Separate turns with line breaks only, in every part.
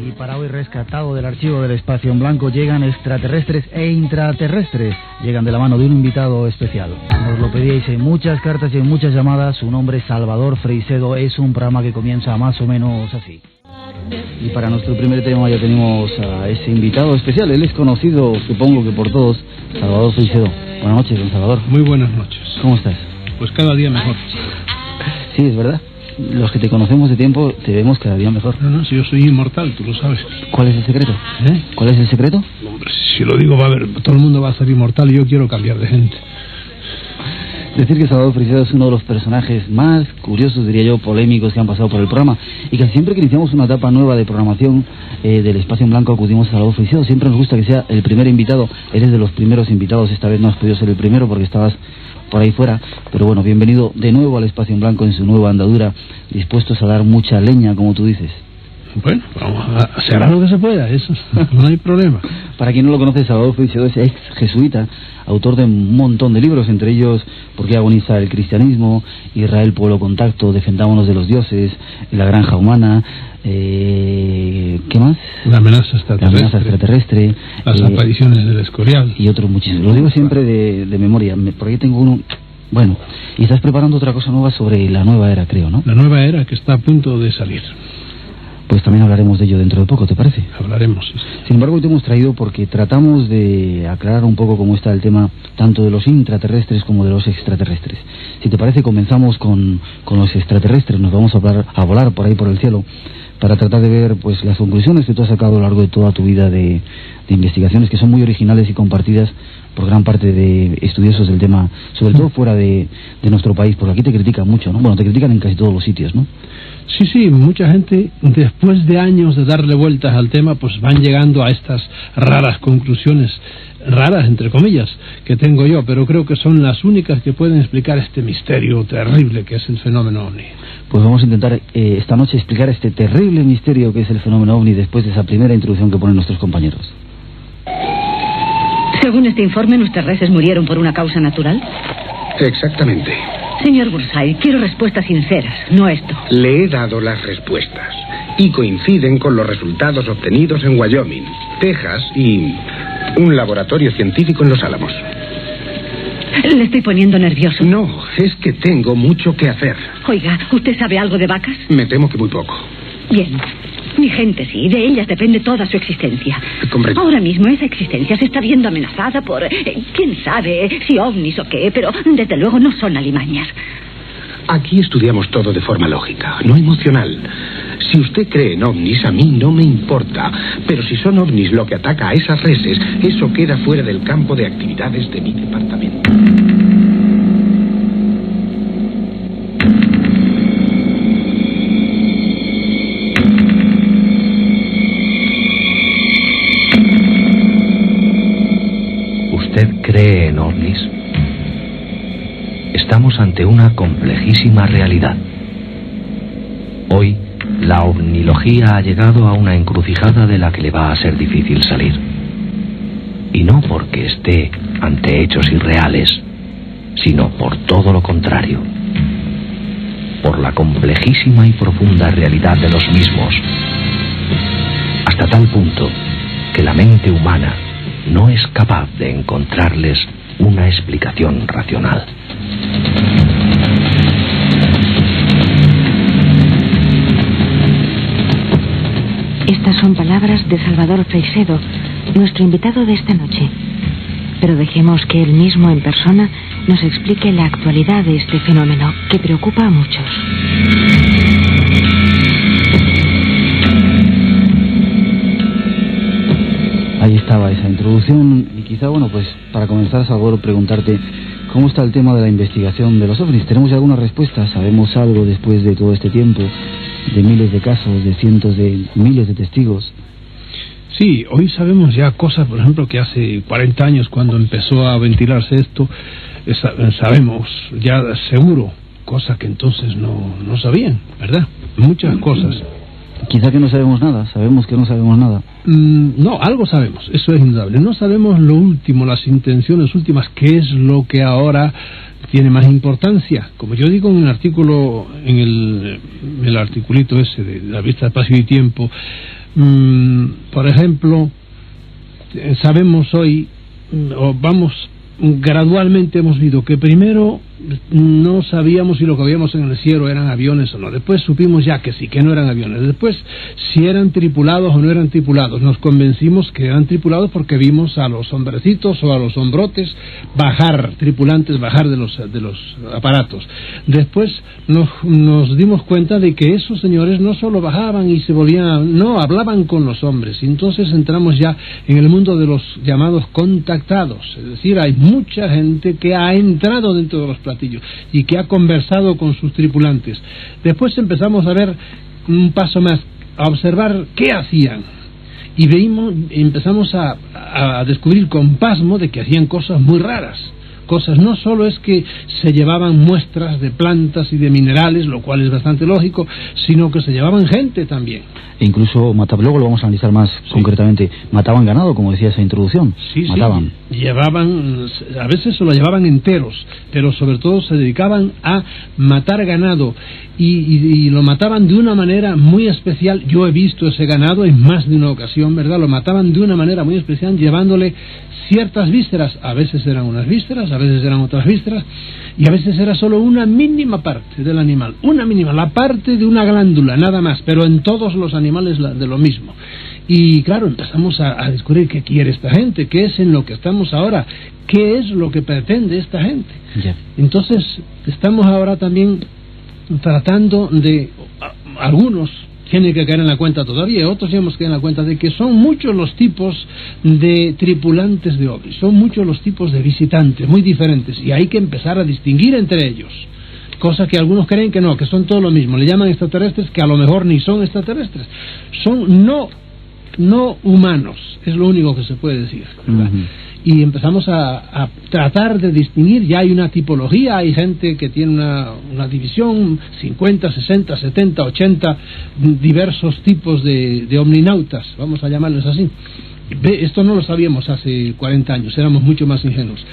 Y para hoy, rescatado del archivo del espacio en blanco, llegan extraterrestres e intraterrestres. Llegan de la mano de un invitado especial. Nos lo pedíais en muchas cartas y en muchas llamadas. Su nombre es Salvador Freixedo. Es un programa que comienza más o menos así. Y para nuestro primer tema ya tenemos a ese invitado especial. Él es conocido, supongo que por todos, Salvador Freixedo. Buenas noches, don Salvador.
Muy buenas noches.
¿Cómo estás?
Pues cada día mejor.
Sí, es verdad. Los que te conocemos de tiempo te vemos cada día mejor.
No, si yo soy inmortal, tú lo sabes.
¿Cuál es el secreto? ¿Cuál es el secreto?
Hombre, si lo digo, todo el mundo va a ser inmortal y yo quiero cambiar de gente.
Decir que Salvador Freixedo es uno de los personajes más curiosos, diría yo, polémicos que han pasado por el programa. Y casi siempre que iniciamos una etapa nueva de programación del Espacio en Blanco acudimos a Salvador Freixedo. Siempre nos gusta que sea el primer invitado. Eres de los primeros invitados. Esta vez no has podido ser el primero porque estabas por ahí fuera, pero bueno, bienvenido de nuevo al Espacio en Blanco en su nueva andadura, dispuestos a dar mucha leña, como tú dices.
Bueno, se hará lo que se pueda, eso no hay problema.
Para quien no lo conoce, Salvador Freixedo es ex jesuita, autor de un montón de libros, entre ellos ¿Por qué agoniza el cristianismo?, Israel, pueblo contacto, Defendámonos de los dioses, La granja humana, ¿qué más?
La amenaza extraterrestre, las apariciones del Escorial
y otros muchísimos. Lo digo siempre de memoria, porque tengo uno. Bueno, y estás preparando otra cosa nueva sobre la nueva era, creo, ¿no?
La nueva era que está a punto de salir.
Pues también hablaremos de ello dentro de poco, ¿te parece?
Hablaremos, sí.
Sin embargo, hoy te hemos traído porque tratamos de aclarar un poco cómo está el tema tanto de los intraterrestres como de los extraterrestres. Si te parece, comenzamos con los extraterrestres. Nos vamos a volar por ahí por el cielo para tratar de ver pues las conclusiones que tú has sacado a lo largo de toda tu vida de investigaciones, que son muy originales y compartidas por gran parte de estudiosos del tema, sobre todo fuera de nuestro país, porque aquí te critican mucho, ¿no? Bueno, te critican en casi todos los sitios, ¿no?
Sí, mucha gente, después de años de darle vueltas al tema, pues van llegando a estas raras conclusiones, raras entre comillas, que tengo yo, pero creo que son las únicas que pueden explicar este misterio terrible que es el fenómeno OVNI.
Pues vamos a intentar esta noche explicar este terrible misterio que es el fenómeno OVNI después de esa primera introducción que ponen nuestros compañeros.
Según este informe, nuestras reses murieron por una causa natural.
Exactamente.
Señor Burnside, quiero respuestas sinceras, no esto.
Le he dado las respuestas y coinciden con los resultados obtenidos en Wyoming, Texas y un laboratorio científico en Los Álamos.
Le estoy poniendo nervioso.
No, es que tengo mucho que hacer.
Oiga, ¿usted sabe algo de vacas?
Me temo que muy poco.
Bien. Mi gente sí, de ellas depende toda su existencia.
Comprendo.
Ahora mismo esa existencia se está viendo amenazada por... quién sabe si ovnis o qué, pero desde luego no son alimañas.
Aquí estudiamos todo de forma lógica, no emocional. Si usted cree en ovnis, a mí no me importa. Pero si son ovnis lo que ataca a esas reses, eso queda fuera del campo de actividades de mi departamento.
¿Usted cree en ovnis? Estamos ante una complejísima realidad. Hoy, la ovnilogía ha llegado a una encrucijada de la que le va a ser difícil salir. Y no porque esté ante hechos irreales, sino por todo lo contrario. Por la complejísima y profunda realidad de los mismos. Hasta tal punto que la mente humana no es capaz de encontrarles una explicación racional.
Estas son palabras de Salvador Freixedo, nuestro invitado de esta noche. Pero dejemos que él mismo en persona nos explique la actualidad de este fenómeno que preocupa a muchos.
Ahí estaba esa introducción y quizá, bueno, pues para comenzar, Salvador, preguntarte cómo está el tema de la investigación de los ovnis. ¿Tenemos ya alguna respuesta? ¿Sabemos algo después de todo este tiempo, de miles de casos, de cientos de miles de testigos?
Sí, hoy sabemos ya cosas, por ejemplo, que hace 40 años cuando empezó a ventilarse esto, sabemos ya seguro cosas que entonces no sabían, ¿verdad? Muchas cosas.
Quizá que no sabemos nada, sabemos que no sabemos nada.
No, algo sabemos, eso es indudable. No sabemos lo último, las intenciones últimas, qué es lo que ahora tiene más importancia. Como yo digo en un artículo, en el articulito ese de la revista Espacio y Tiempo, Por ejemplo, sabemos hoy, gradualmente hemos visto que primero no sabíamos si lo que habíamos en el cielo eran aviones o no. Después supimos ya que sí, que no eran aviones. Después, si eran tripulados o no eran tripulados. Nos convencimos que eran tripulados porque vimos a los hombrecitos o a los hombrotes tripulantes bajar de los aparatos. Después nos dimos cuenta de que esos señores no solo bajaban y se volvían, no, hablaban con los hombres. Y entonces entramos ya en el mundo de los llamados contactados. Es decir, hay mucha gente que ha entrado dentro de los platillos y que ha conversado con sus tripulantes. Después empezamos a ver un paso más, a observar qué hacían, y empezamos a descubrir con pasmo de que hacían cosas muy raras. Cosas, no solo es que se llevaban muestras de plantas y de minerales, lo cual es bastante lógico, sino que se llevaban gente también.
E incluso luego lo vamos a analizar más concretamente, mataban ganado, como decía esa introducción. Mataban. Llevaban,
a veces se lo llevaban enteros, pero sobre todo se dedicaban a matar ganado, y lo mataban de una manera muy especial. Yo he visto ese ganado en más de una ocasión, ¿verdad? Lo mataban de una manera muy especial, llevándole ciertas vísceras. A veces eran unas vísceras, a veces eran otras vísceras, y a veces era solo una mínima parte del animal, la parte de una glándula, nada más, pero en todos los animales de lo mismo. Y claro, empezamos a descubrir qué quiere esta gente, qué es en lo que estamos ahora, qué es lo que pretende esta gente.
Yeah.
Entonces, estamos ahora también tratando de, algunos tienen que caer en la cuenta todavía, otros tenemos que caer en la cuenta de que son muchos los tipos de tripulantes de ovnis, son muchos los tipos de visitantes, muy diferentes, y hay que empezar a distinguir entre ellos, cosa que algunos creen que no, que son todos lo mismo, le llaman extraterrestres, que a lo mejor ni son extraterrestres, son no humanos, es lo único que se puede decir, ¿verdad? Y empezamos a tratar de distinguir. Ya hay una tipología, hay gente que tiene una división, 50, 60, 70, 80 diversos tipos de omninautas, vamos a llamarlos así. Esto no lo sabíamos hace 40 años, éramos mucho más ingenuos.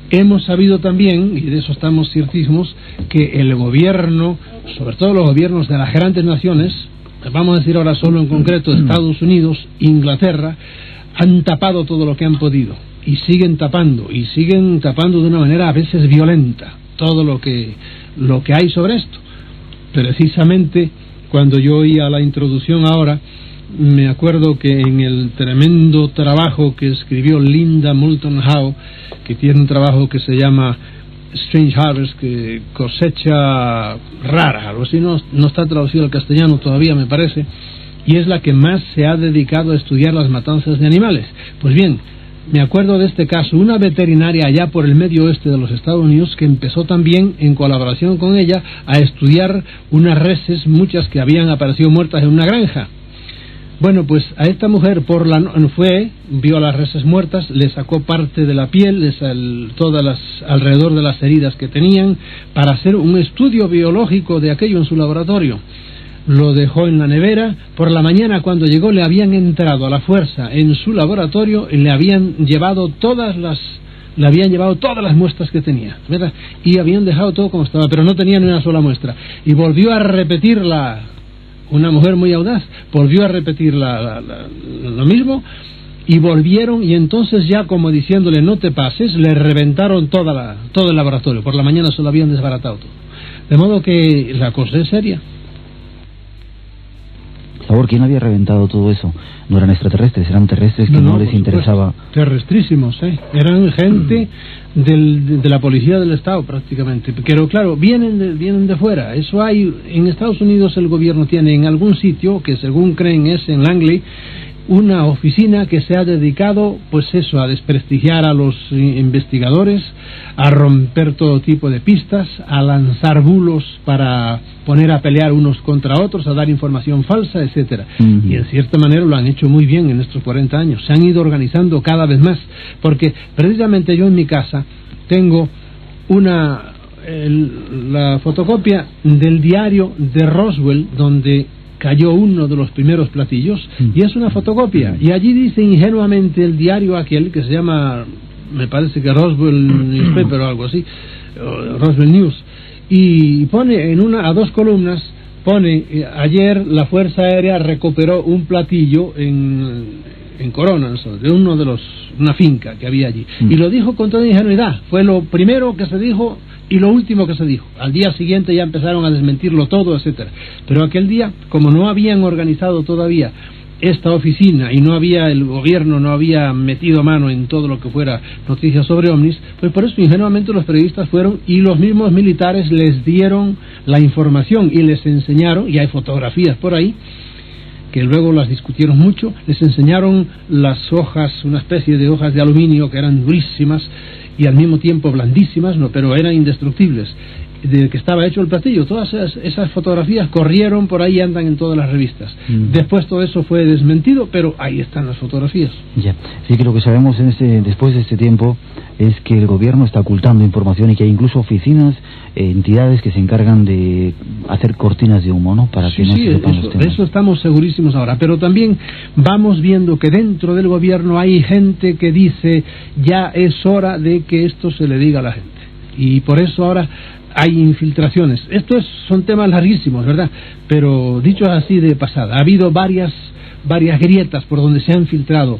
Hemos sabido también, y de eso estamos ciertísimos, que el gobierno, sobre todo los gobiernos de las grandes naciones, vamos a decir ahora solo en concreto Estados Unidos, Inglaterra, han tapado todo lo que han podido. Y siguen tapando de una manera a veces violenta todo lo que hay sobre esto. Precisamente cuando yo oía la introducción ahora, me acuerdo que en el tremendo trabajo que escribió Linda Moulton Howe, que tiene un trabajo que se llama Strange Harvest, que cosecha rara, algo así, no está traducido al castellano todavía, me parece, y es la que más se ha dedicado a estudiar las matanzas de animales. Pues bien, me acuerdo de este caso, una veterinaria allá por el medio oeste de los Estados Unidos, que empezó también en colaboración con ella a estudiar unas reses, muchas que habían aparecido muertas en una granja. Bueno, pues a esta mujer vio a las reses muertas, le sacó parte de la piel, alrededor de las heridas que tenían, para hacer un estudio biológico de aquello en su laboratorio. Lo dejó en la nevera. Por la mañana, cuando llegó, le habían entrado a la fuerza en su laboratorio y le habían llevado todas las muestras que tenía, ¿verdad? Y habían dejado todo como estaba, pero no tenía ni una sola muestra. Y volvió a repetirla, una mujer muy audaz, volvió a repetir lo mismo, y volvieron, y entonces ya como diciéndole no te pases, le reventaron todo el laboratorio. Por la mañana se lo habían desbaratado todo. De modo que la cosa es seria.
Por favor, ¿quién había reventado todo eso? No eran extraterrestres, eran terrestres que no les interesaba.
Terrestrísimos, eran gente de la policía del Estado prácticamente. Pero claro, vienen de fuera. Eso hay en Estados Unidos. El gobierno tiene en algún sitio, que según creen es en Langley, una oficina que se ha dedicado, pues eso, a desprestigiar a los investigadores, a romper todo tipo de pistas, a lanzar bulos para poner a pelear unos contra otros, a dar información falsa, etcétera. Y en cierta manera lo han hecho muy bien en estos 40 años. Se han ido organizando cada vez más, porque precisamente yo en mi casa tengo la fotocopia del diario de Roswell, donde cayó uno de los primeros platillos, y es una fotocopia, y allí dice ingenuamente el diario aquel que se llama, me parece que Roswell Newspaper o algo así, Roswell News, y pone a 2 columnas pone, ayer la Fuerza Aérea recuperó un platillo en Corona, de una finca que había allí, y lo dijo con toda ingenuidad. Fue lo primero que se dijo y lo último que se dijo. Al día siguiente ya empezaron a desmentirlo todo, etcétera. Pero aquel día, como no habían organizado todavía esta oficina y el gobierno no había metido mano en todo lo que fuera noticias sobre ovnis, pues por eso ingenuamente los periodistas fueron y los mismos militares les dieron la información y les enseñaron, y hay fotografías por ahí que luego las discutieron mucho, les enseñaron las hojas, una especie de hojas de aluminio que eran durísimas y al mismo tiempo blandísimas, pero eran indestructibles, de que estaba hecho el platillo. Todas esas fotografías corrieron por ahí, andan en todas las revistas. Después todo eso fue desmentido, pero ahí están las fotografías.
Ya, sí, que lo que sabemos después de este tiempo es que el gobierno está ocultando información y que hay incluso oficinas, entidades que se encargan de hacer cortinas de humo, ¿no? Para que no se sepan los temas.
Eso estamos segurísimos ahora, pero también vamos viendo que dentro del gobierno hay gente que dice ya es hora de que esto se le diga a la gente, y por eso ahora hay infiltraciones. Son temas larguísimos, ¿verdad? Pero dicho así de pasada, ha habido varias grietas por donde se han filtrado,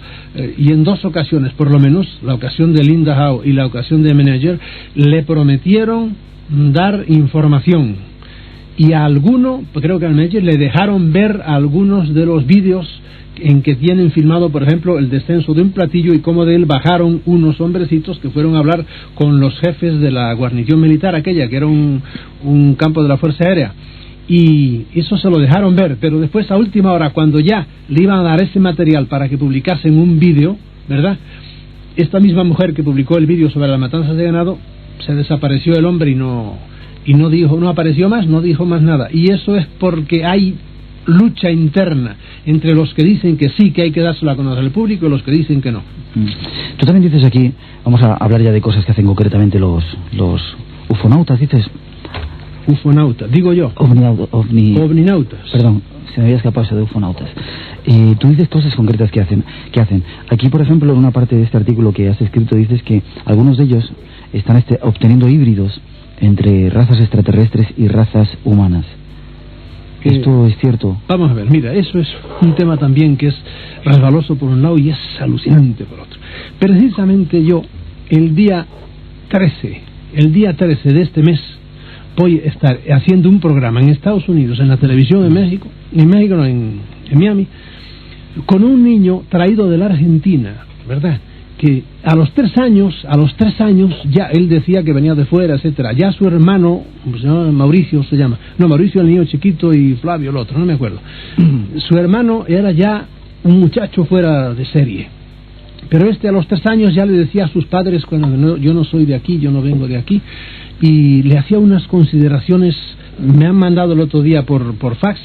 y en 2 ocasiones, por lo menos, la ocasión de Linda Howe y la ocasión de Menager, le prometieron dar información, y a alguno, creo que a Menager, le dejaron ver algunos de los vídeos en que tienen filmado, por ejemplo, el descenso de un platillo y cómo de él bajaron unos hombrecitos que fueron a hablar con los jefes de la guarnición militar aquella, que era un campo de la Fuerza Aérea, y eso se lo dejaron ver. Pero después, a última hora, cuando ya le iban a dar ese material para que publicasen un vídeo, ¿verdad?, esta misma mujer que publicó el vídeo sobre las matanzas de ganado, se desapareció el hombre y no apareció más, no dijo más nada. Y eso es porque hay lucha interna entre los que dicen que sí, que hay que dárselo a conocer al público, y los que dicen que no.
Tú también dices aquí, vamos a hablar ya de cosas que hacen concretamente los ufonautas, dices.
Ufonautas, digo yo. Ovninautas.
Perdón, se me había escapado eso de ufonautas. Tú dices cosas concretas que hacen. Aquí, por ejemplo, en una parte de este artículo que has escrito, dices que algunos de ellos están obteniendo híbridos entre razas extraterrestres y razas humanas. ¿Esto es cierto?
Vamos a ver, mira, eso es un tema también que es resbaloso por un lado y es alucinante por otro. Precisamente yo, el día 13 de este mes, voy a estar haciendo un programa en Estados Unidos, en la televisión en Miami, con un niño traído de la Argentina, ¿verdad?, que a los 3 años ya él decía que venía de fuera, etcétera. Ya su hermano, Mauricio el niño chiquito, y Flavio el otro, no me acuerdo. Su hermano era ya un muchacho fuera de serie, pero a los 3 años ya le decía a sus padres, yo no soy de aquí, yo no vengo de aquí, y le hacía unas consideraciones. Me han mandado el otro día por fax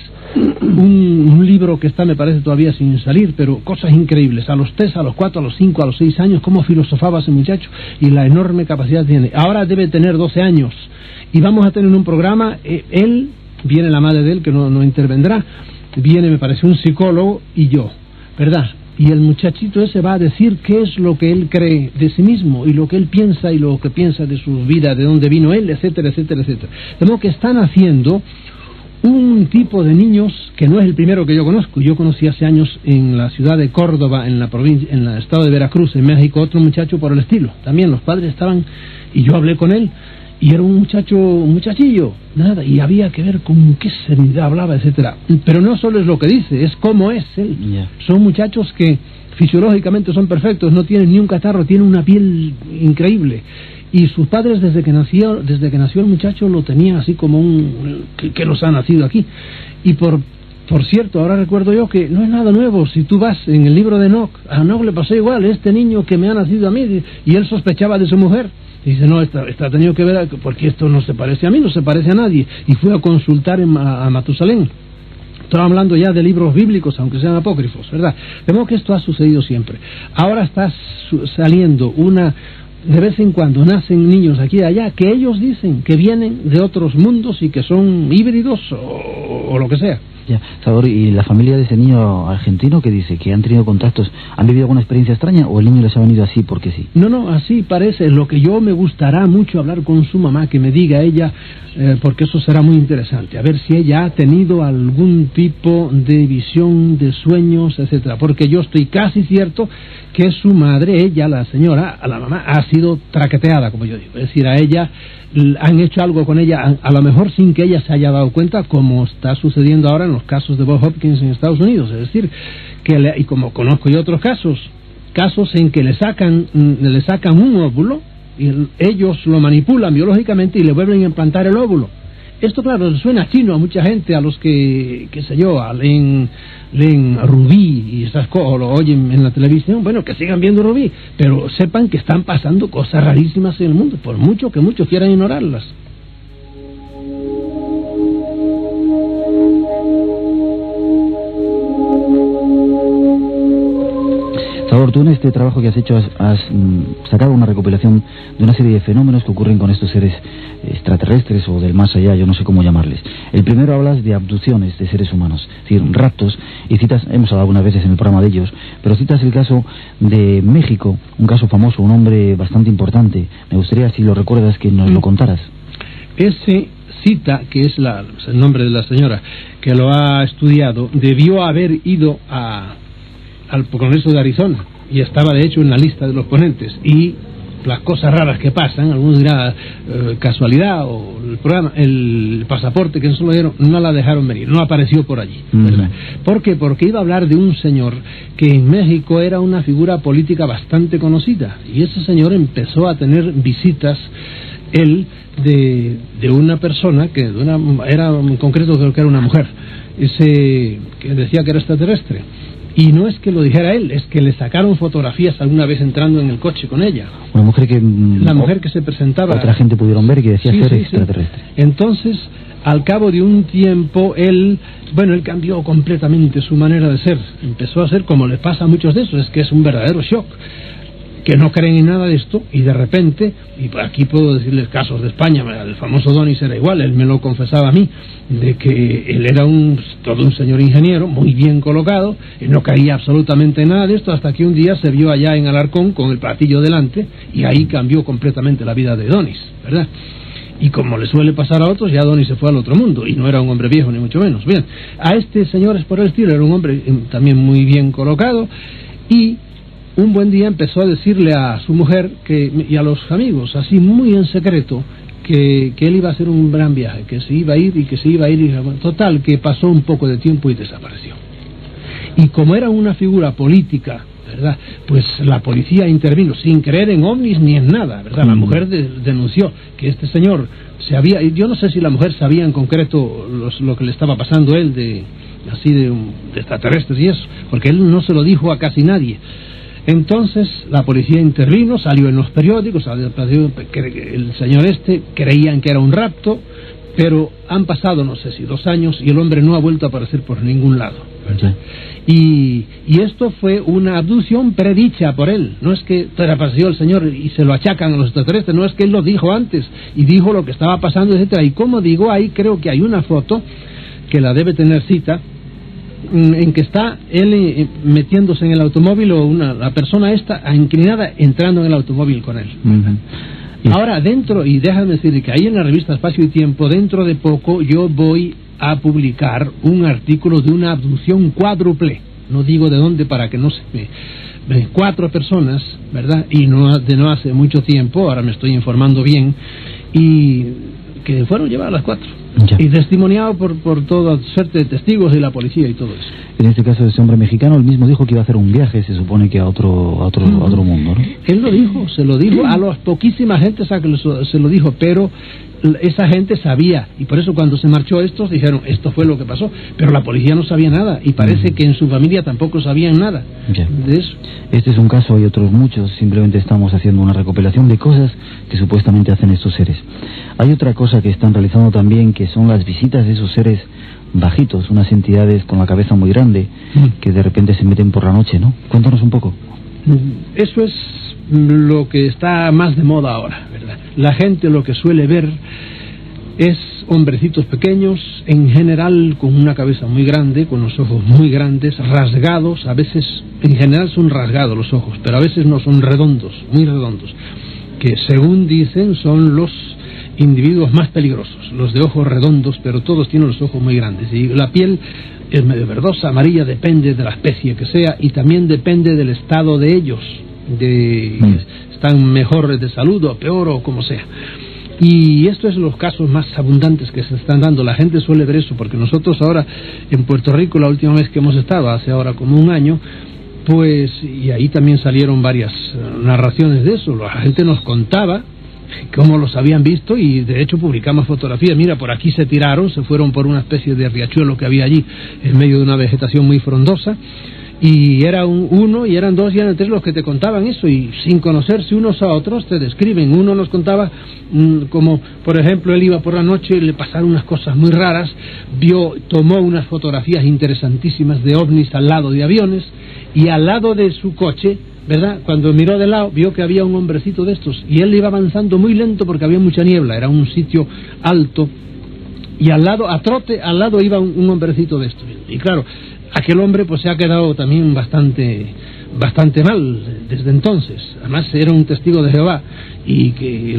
un libro que está, me parece, todavía sin salir, pero cosas increíbles. A los 3, a los 4, a los 5, a los 6 años, cómo filosofaba ese muchacho y la enorme capacidad que tiene. Ahora debe tener 12 años y vamos a tener un programa. Él, viene la madre de él, que no intervendrá, viene, me parece, un psicólogo y yo, ¿verdad? Y el muchachito ese va a decir qué es lo que él cree de sí mismo y lo que él piensa y lo que piensa de su vida, de dónde vino él, etcétera, etcétera, etcétera. De modo que están haciendo un tipo de niños que no es el primero que yo conozco. Yo conocí hace años en la ciudad de Córdoba, en la provincia, en el estado de Veracruz, en México, otro muchacho por el estilo. También los padres estaban, y yo hablé con él, y era un muchachillo, nada, y había que ver con qué serenidad hablaba, etcétera. Pero no solo es lo que dice, es cómo es él. Son muchachos que fisiológicamente son perfectos, no tienen ni un catarro, tienen una piel increíble. Y sus padres, desde que nació el muchacho, lo tenían así como que los ha nacido aquí. Y por cierto, ahora recuerdo yo que no es nada nuevo. Si tú vas en el libro de Enoch, a Enoch le pasó igual, este niño que me ha nacido a mí, y él sospechaba de su mujer. Y dice, no, esta ha tenido que ver, porque esto no se parece a mí, no se parece a nadie. Y fue a consultar a Matusalén. Estaba hablando ya de libros bíblicos, aunque sean apócrifos, ¿verdad? De modo que esto ha sucedido siempre. Ahora está saliendo de vez en cuando nacen niños aquí y allá que ellos dicen que vienen de otros mundos y que son híbridos o lo que sea.
Ya, Salvador, ¿y la familia de ese niño argentino que dice que han tenido contactos, han vivido alguna experiencia extraña o el niño les ha venido así porque sí?
No, así parece. Lo que yo me gustará mucho hablar con su mamá, que me diga ella, porque eso será muy interesante, a ver si ella ha tenido algún tipo de visión, de sueños, etcétera, porque yo estoy casi cierto que su madre, ella, la señora, a la mamá, ha sido traqueteada, como yo digo, es decir, a ella han hecho algo con ella, a lo mejor sin que ella se haya dado cuenta, como está sucediendo ahora en los casos de Bob Hopkins en Estados Unidos, es decir, y como conozco yo otros casos en que le sacan un óvulo y ellos lo manipulan biológicamente y le vuelven a implantar el óvulo. Esto, claro, suena chino a mucha gente, a los que, qué sé yo, leen Rubí y esas cosas, o lo oyen en la televisión, bueno, que sigan viendo Rubí, pero sepan que están pasando cosas rarísimas en el mundo, por mucho que muchos quieran ignorarlas.
Salvador, tú en este trabajo que has hecho has sacado una recopilación de una serie de fenómenos que ocurren con estos seres extraterrestres o del más allá, yo no sé cómo llamarles. El primero hablas de abducciones de seres humanos, es decir, raptos, y citas, hemos hablado algunas veces en el programa de ellos, pero citas el caso de México, un caso famoso, un hombre bastante importante. Me gustaría, si lo recuerdas, que nos lo contaras.
Ese Cita, que es el nombre de la señora que lo ha estudiado, debió haber ido al Congreso de Arizona y estaba de hecho en la lista de los ponentes, y las cosas raras que pasan, algunos dirán casualidad, o el pasaporte que no la dejaron venir, no apareció por allí, ¿verdad? ¿Por qué? Porque iba a hablar de un señor que en México era una figura política bastante conocida, y ese señor empezó a tener visitas de una persona era en concreto, creo que era una mujer, que decía que era extraterrestre. Y no es que lo dijera él, es que le sacaron fotografías alguna vez entrando en el coche con ella.
Una mujer que...
La mujer que se presentaba...
Otra gente pudieron ver que decía ser extraterrestre.
Sí. Entonces, al cabo de un tiempo, él cambió completamente su manera de ser. Empezó a ser como le pasa a muchos de esos, es que es un verdadero shock. Que no creen en nada de esto, y de repente, y aquí puedo decirles casos de España, el famoso Donis era igual, él me lo confesaba a mí, de que él era todo un señor ingeniero, muy bien colocado, y no caía absolutamente en nada de esto, hasta que un día se vio allá en Alarcón con el platillo delante, y ahí cambió completamente la vida de Donis, ¿verdad? Y como le suele pasar a otros, ya Donis se fue al otro mundo, y no era un hombre viejo, ni mucho menos. Bien, a este señor es por el estilo, era un hombre también muy bien colocado, y un buen día empezó a decirle a su mujer y a los amigos, así muy en secreto, que él iba a hacer un gran viaje, que se iba a ir. Total, que pasó un poco de tiempo y desapareció. Y como era una figura política, ¿verdad?, pues la policía intervino sin creer en ovnis ni en nada, ¿verdad? La mujer denunció que este señor yo no sé si la mujer sabía en concreto lo que le estaba pasando a él de extraterrestres y eso, porque él no se lo dijo a casi nadie. Entonces la policía intervino, salió en los periódicos, que el señor creían que era un rapto, pero han pasado no sé si 2 años y el hombre no ha vuelto a aparecer por ningún lado, ¿verdad? Y esto fue una abducción predicha por él, no es que apareció el señor y se lo achacan a los extraterrestres, no, es que él lo dijo antes y dijo lo que estaba pasando, etcétera. Y como digo, ahí creo que hay una foto que la debe tener Cita, en que está él metiéndose en el automóvil, o la persona inclinada entrando en el automóvil con él. Ahora y déjame decir que ahí en la revista Espacio y Tiempo, dentro de poco yo voy a publicar un artículo de una abducción cuádruple, no digo de dónde para que no se me 4 personas, ¿verdad? Y no hace mucho tiempo, ahora me estoy informando bien, y que fueron llevadas las 4. Ya. Y testimoniado por toda suerte de testigos y la policía y todo eso.
En este caso, ese hombre mexicano, él mismo dijo que iba a hacer un viaje, se supone que a otro mundo, ¿no?
Él lo dijo, se lo dijo a las poquísima gente, se lo dijo, pero esa gente sabía, y por eso cuando se marchó estos dijeron, esto fue lo que pasó, pero la policía no sabía nada, y parece que en su familia tampoco sabían nada de eso.
Este es un caso, hay otros muchos, simplemente estamos haciendo una recopilación de cosas que supuestamente hacen estos seres. Hay otra cosa que están realizando también, que son las visitas de esos seres bajitos, unas entidades con la cabeza muy grande, que de repente se meten por la noche, ¿no? Cuéntanos un poco.
Eso es lo que está más de moda ahora, ¿verdad? La gente lo que suele ver Es hombrecitos pequeños, en general con una cabeza muy grande, con los ojos muy grandes, rasgados, a veces, en general son rasgados los ojos, pero a veces no, son redondos, muy redondos, que según dicen son los individuos más peligrosos, los de ojos redondos, pero todos tienen los ojos muy grandes, y la piel es medio verdosa, amarilla, depende de la especie que sea, y también depende del estado de ellos, están mejor de salud o peor o como sea. Y esto es los casos más abundantes que se están dando. La gente suele ver eso, porque nosotros ahora en Puerto Rico, la última vez que hemos estado, hace ahora como un año, pues, y ahí también salieron varias narraciones de eso. La gente nos contaba cómo los habían visto, y de hecho publicamos fotografías. Mira, por aquí se tiraron, se fueron por una especie de riachuelo que había allí, en medio de una vegetación muy frondosa, y era uno, y eran dos, y eran tres los que te contaban eso, y sin conocerse unos a otros te describen. Uno nos contaba como, por ejemplo, él iba por la noche y le pasaron unas cosas muy raras, tomó unas fotografías interesantísimas de ovnis al lado de aviones, y al lado de su coche, ¿verdad?, cuando miró de lado, vio que había un hombrecito de estos, y él iba avanzando muy lento porque había mucha niebla, era un sitio alto, y al lado, a trote, al lado iba un hombrecito de estos. Y claro, aquel hombre pues se ha quedado también bastante mal desde entonces. Además era un testigo de Jehová, y que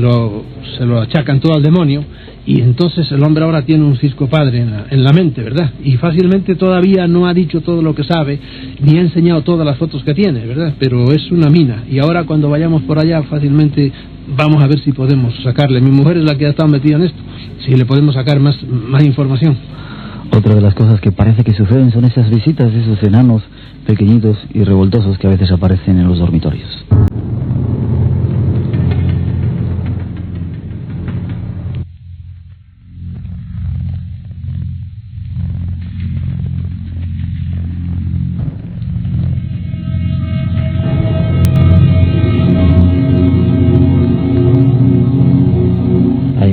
se lo achacan todo al demonio, y entonces el hombre ahora tiene un cisco padre en la mente, ¿verdad? Y fácilmente todavía no ha dicho todo lo que sabe, ni ha enseñado todas las fotos que tiene, ¿verdad? Pero es una mina, y ahora cuando vayamos por allá fácilmente vamos a ver si podemos sacarle. Mi mujer es la que ha estado metida en esto, si le podemos sacar más información.
Otra de las cosas que parece que suceden son esas visitas de esos enanos pequeñitos y revoltosos que a veces aparecen en los dormitorios.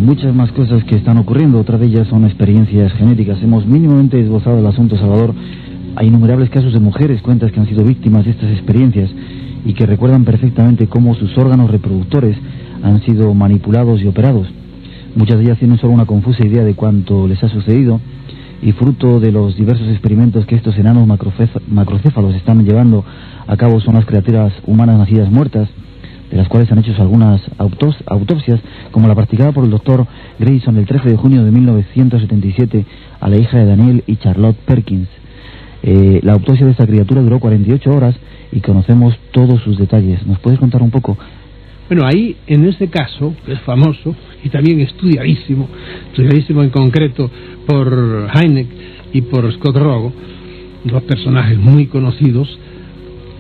Muchas más cosas que están ocurriendo, otra de ellas son experiencias genéticas. Hemos mínimamente esbozado el asunto, Salvador. Hay innumerables casos de mujeres, cuentas, que han sido víctimas de estas experiencias y que recuerdan perfectamente cómo sus órganos reproductores han sido manipulados y operados. Muchas de ellas tienen solo una confusa idea de cuánto les ha sucedido, y fruto de los diversos experimentos que estos enanos macrocéfalos están llevando a cabo son las criaturas humanas nacidas muertas, de las cuales han hecho algunas autopsias, como la practicada por el doctor Grayson el 13 de junio de 1977 a la hija de Daniel y Charlotte Perkins. La autopsia de esta criatura duró 48 horas y conocemos todos sus detalles. ¿Nos puedes contar un poco?
Bueno, ahí, en ese caso, que es famoso y también estudiadísimo en concreto por Hynek y por Scott Rogo, dos personajes muy conocidos,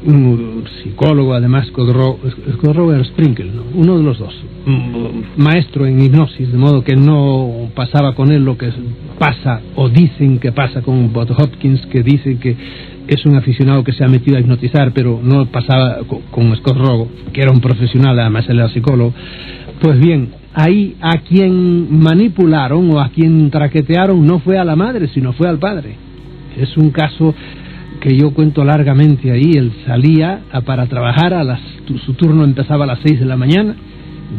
un psicólogo además, Scott Rogo era Sprinkle, ¿no?, uno de los dos, maestro en hipnosis, de modo que no pasaba con él lo que pasa o dicen que pasa con Bob Hopkins, que dicen que es un aficionado que se ha metido a hipnotizar, pero no pasaba con Scott Rogo, que era un profesional, además él era psicólogo. Pues bien, ahí a quien manipularon o a quien traquetearon no fue a la madre, sino fue al padre. Es un caso que yo cuento largamente ahí. Él salía para trabajar, su turno empezaba a las 6 de la mañana,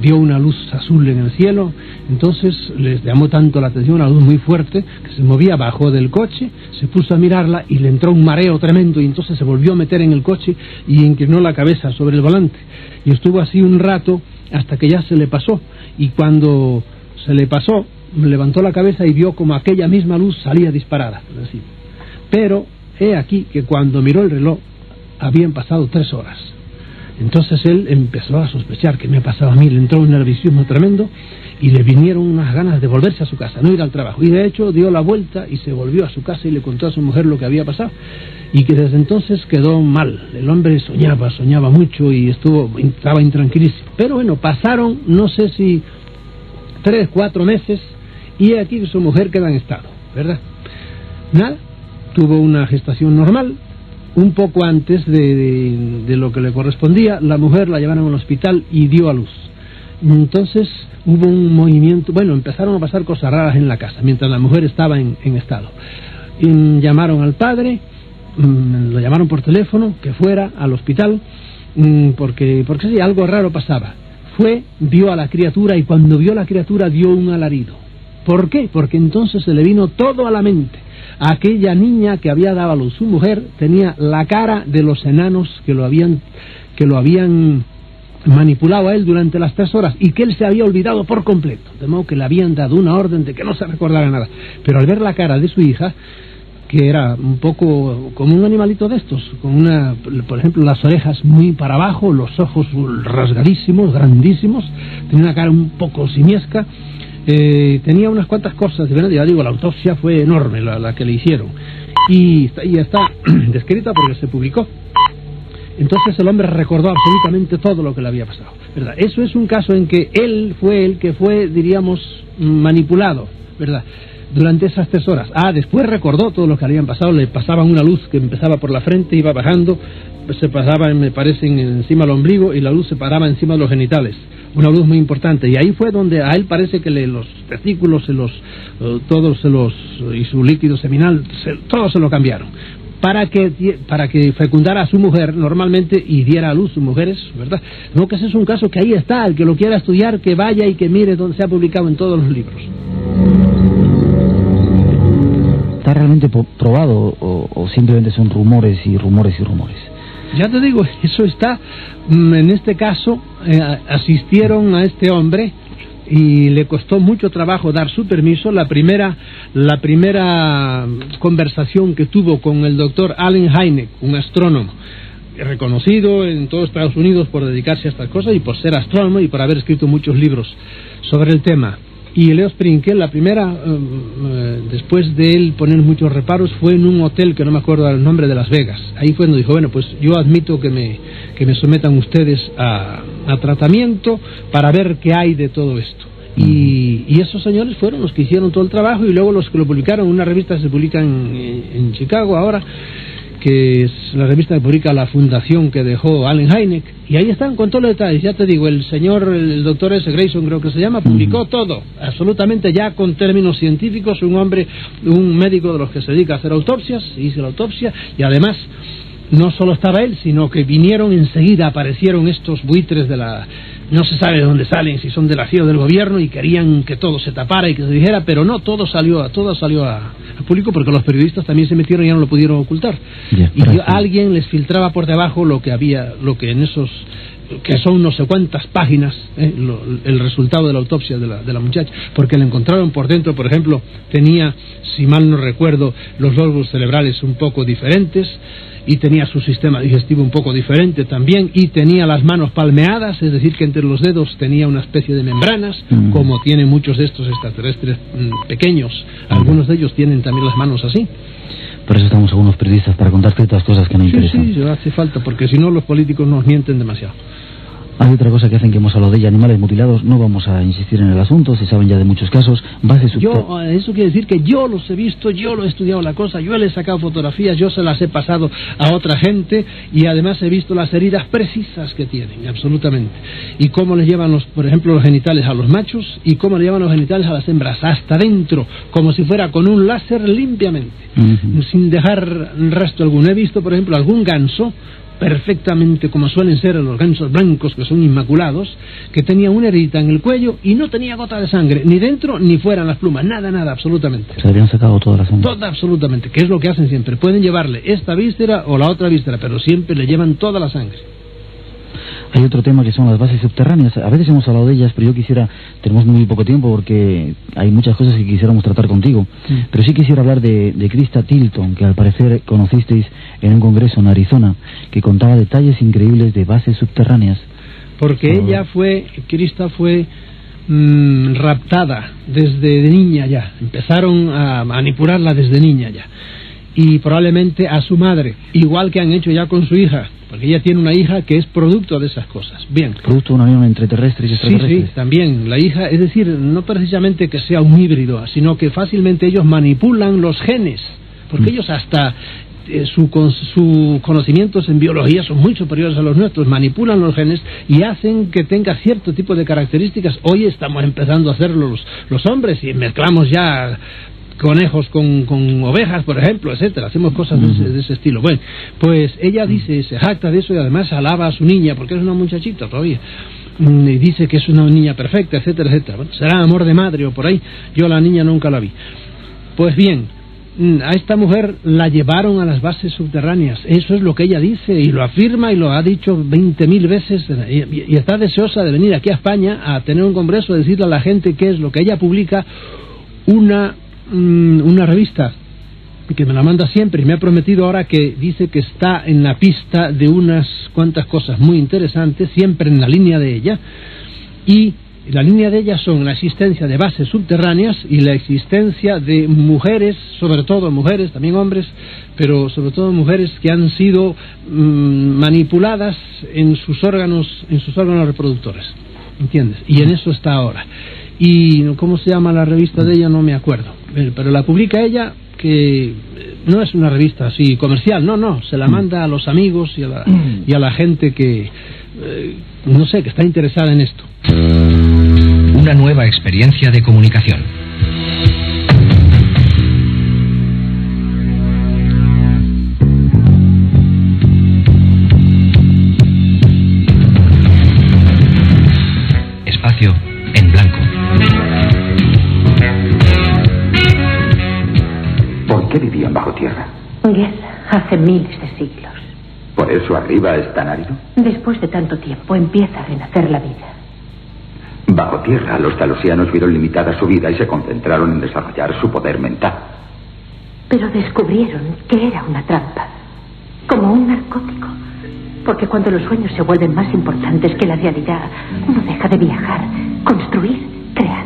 vio una luz azul en el cielo, entonces les llamó tanto la atención, una luz muy fuerte, que se movía, bajó del coche, se puso a mirarla y le entró un mareo tremendo, y entonces se volvió a meter en el coche y inclinó la cabeza sobre el volante, y estuvo así un rato hasta que ya se le pasó, y cuando se le pasó, levantó la cabeza y vio como aquella misma luz salía disparada, así. Pero he aquí que cuando miró el reloj habían pasado 3 horas. Entonces él empezó a sospechar que me pasaba a mí, le entró un nerviosismo tremendo y le vinieron unas ganas de volverse a su casa, no ir al trabajo, y de hecho dio la vuelta y se volvió a su casa y le contó a su mujer lo que había pasado, y que desde entonces quedó mal. El hombre soñaba mucho y estaba intranquilísimo. Pero bueno, pasaron no sé si 3, 4 meses y he aquí que su mujer queda en estado, ¿verdad? Nada, tuvo una gestación normal. Un poco antes de lo que le correspondía, la mujer la llevaron al hospital y dio a luz. Entonces hubo un movimiento, empezaron a pasar cosas raras en la casa mientras la mujer estaba en estado. Y llamaron al padre, lo llamaron por teléfono que fuera al hospital, porque sí, algo raro pasaba. Vio a la criatura, y cuando vio a la criatura dio un alarido. ¿Por qué? Porque entonces se le vino todo a la mente. Aquella niña que había dado a luz su mujer tenía la cara de los enanos que lo habían manipulado a él durante las 3 horas y que él se había olvidado por completo, de modo que le habían dado una orden de que no se recordara nada. Pero al ver la cara de su hija, que era un poco como un animalito de estos, con por ejemplo, las orejas muy para abajo, los ojos rasgadísimos, grandísimos, tenía una cara un poco simiesca, tenía unas cuantas cosas, ya digo, la autopsia fue enorme la que le hicieron, y está descrita porque se publicó. Entonces el hombre recordó absolutamente todo lo que le había pasado, ¿verdad? Eso es un caso en que él fue el que fue, diríamos, manipulado, ¿verdad?, durante esas 3 horas. Después recordó todo lo que le habían pasado. Le pasaban una luz que empezaba por la frente, iba bajando, se pasaba, me parece, encima del ombligo, y la luz se paraba encima de los genitales. Una luz muy importante. Y ahí fue donde a él parece que los testículos y su líquido seminal, todos se lo cambiaron. Para que fecundara a su mujer normalmente y diera a luz sus mujeres, ¿verdad? No, que ese es un caso que ahí está. El que lo quiera estudiar, que vaya y que mire donde se ha publicado en todos los libros.
¿Está realmente probado o simplemente son rumores y rumores y rumores?
Ya te digo, eso está. En este caso, asistieron a este hombre y le costó mucho trabajo dar su permiso. La primera conversación que tuvo con el doctor Allen Hynek, un astrónomo reconocido en todos Estados Unidos por dedicarse a estas cosas y por ser astrónomo y por haber escrito muchos libros sobre el tema. Y Leo Sprinkel, la primera, después de él poner muchos reparos, fue en un hotel que no me acuerdo el nombre, de Las Vegas. Ahí fue donde dijo, bueno, pues yo admito que me sometan ustedes a tratamiento para ver qué hay de todo esto. Y esos señores fueron los que hicieron todo el trabajo y luego los que lo publicaron en una revista que se publica en Chicago ahora, que es la revista que publica la fundación que dejó Allen Hynek, y ahí están con todos los detalles. Ya te digo, el doctor S. Grayson, creo que se llama, publicó todo, absolutamente, ya con términos científicos, un médico de los que se dedica a hacer autopsias, hizo la autopsia, y además no solo estaba él, sino que vinieron enseguida, aparecieron estos buitres no se sabe de dónde salen, si son de la CIA o del gobierno, y querían que todo se tapara y que se dijera, pero no, todo salió a público, porque los periodistas también se metieron y ya no lo pudieron ocultar. Y alguien les filtraba por debajo lo que en esos, que son no sé cuántas páginas, el resultado de la autopsia de la muchacha, porque le encontraron por dentro, por ejemplo, tenía, si mal no recuerdo, los lóbulos cerebrales un poco diferentes, y tenía su sistema digestivo un poco diferente también, y tenía las manos palmeadas, es decir, que entre los dedos tenía una especie de membranas, como tienen muchos de estos extraterrestres pequeños. Algunos de ellos tienen también las manos así.
Por eso estamos algunos periodistas, para contarte estas cosas que no interesan.
Sí, hace falta, porque si no los políticos nos mienten demasiado.
Hay otra cosa que hacen, que hemos hablado de ella, animales mutilados. No vamos a insistir en el asunto, se saben ya de muchos casos. Eso
quiere decir que yo los he visto, yo lo he estudiado la cosa, yo le he sacado fotografías, yo se las he pasado a otra gente, y además he visto las heridas precisas que tienen, absolutamente. Y cómo les llevan por ejemplo, los genitales a los machos, y cómo le llevan los genitales a las hembras, hasta dentro, como si fuera con un láser, limpiamente, sin dejar resto alguno. He visto, por ejemplo, algún ganso, perfectamente como suelen ser los gansos blancos, que son inmaculados, que tenía una herida en el cuello y no tenía gota de sangre, ni dentro ni fuera en las plumas, nada, absolutamente.
Se habían sacado toda la sangre.
Toda, absolutamente, que es lo que hacen siempre. Pueden llevarle esta víscera o la otra víscera, pero siempre le llevan toda la sangre.
Hay otro tema que son las bases subterráneas. A veces hemos hablado de ellas, pero tenemos muy poco tiempo porque hay muchas cosas que quisiéramos tratar contigo. Pero sí quisiera hablar de Krista Tilton, que al parecer conocisteis en un congreso en Arizona, que contaba detalles increíbles de bases subterráneas.
Porque Krista fue raptada desde niña ya. Empezaron a manipularla desde niña ya. Y probablemente a su madre, igual que han hecho ya con su hija, porque ella tiene una hija que es producto de esas cosas. Bien.
Producto de una unión entre terrestres y extraterrestres.
Sí, también. La hija, es decir, no precisamente que sea un híbrido, sino que fácilmente ellos manipulan los genes, porque ellos hasta sus conocimientos en biología son muy superiores a los nuestros, manipulan los genes y hacen que tenga cierto tipo de características. Hoy estamos empezando a hacerlo los hombres, y mezclamos ya conejos con ovejas, por ejemplo, etcétera. Hacemos cosas de ese estilo. Bueno, pues ella se jacta de eso, y además alaba a su niña, porque es una muchachita todavía. y dice que es una niña perfecta, etcétera, etcétera. Bueno, será amor de madre o por ahí. Yo la niña nunca la vi. Pues bien, a esta mujer la llevaron a las bases subterráneas. Eso es lo que ella dice y lo afirma y lo ha dicho 20.000 veces, y está deseosa de venir aquí a España a tener un congreso, a decirle a la gente qué es lo que ella publica. Una revista que me la manda siempre y me ha prometido ahora que dice que está en la pista de unas cuantas cosas muy interesantes, siempre en la línea de ella, y la línea de ella son la existencia de bases subterráneas y la existencia de mujeres, sobre todo mujeres, también hombres, pero sobre todo mujeres que han sido manipuladas en sus órganos reproductores, ¿entiendes? Y en eso está ahora. Y ¿cómo se llama la revista de ella? No me acuerdo, pero la publica ella, que no es una revista así comercial, no, se la manda a los amigos y a la gente que no sé, que está interesada en esto.
Una nueva experiencia de comunicación. Espacio en blanco.
¿Por qué vivían bajo tierra?
Guerra, hace miles de siglos.
¿Por eso arriba es tan árido?
Después de tanto tiempo empieza a renacer la vida.
Bajo tierra, los talosianos vieron limitada su vida y se concentraron en desarrollar su poder mental.
Pero descubrieron que era una trampa, como un narcótico. Porque cuando los sueños se vuelven más importantes que la realidad, uno deja de viajar, construir, crear.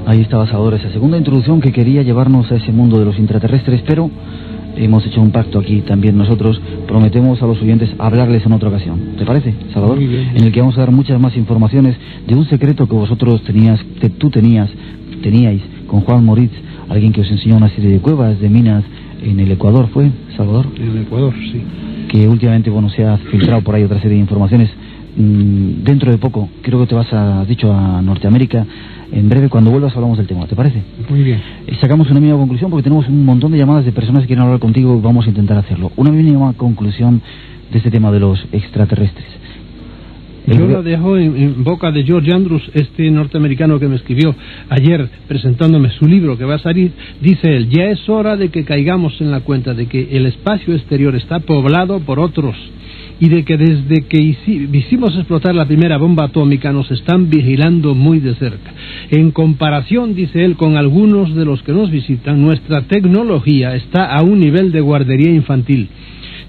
Ahí estaba Salvador, esa segunda introducción que quería llevarnos a ese mundo de los intraterrestres, pero hemos hecho un pacto aquí también nosotros. Prometemos a los oyentes hablarles en otra ocasión. ¿Te parece, Salvador? En el que vamos a dar muchas más informaciones de un secreto que vosotros teníais con Juan Moritz, alguien que os enseñó una serie de cuevas, de minas en el Ecuador, ¿fue, Salvador?
En el Ecuador, sí.
Que últimamente, se ha filtrado por ahí otra serie de informaciones. Dentro de poco, creo que te vas a Norteamérica. En breve, cuando vuelvas, hablamos del tema, ¿te parece?
Muy bien.
Sacamos una mínima conclusión porque tenemos un montón de llamadas de personas que quieren hablar contigo y vamos a intentar hacerlo. Una mínima conclusión de este tema de los extraterrestres.
Yo la dejo en boca de George Andrews, este norteamericano que me escribió ayer presentándome su libro que va a salir. Dice él: ya es hora de que caigamos en la cuenta de que el espacio exterior está poblado por otros, y de que desde que hicimos explotar la primera bomba atómica nos están vigilando muy de cerca. En comparación, dice él, con algunos de los que nos visitan, nuestra tecnología está a un nivel de guardería infantil.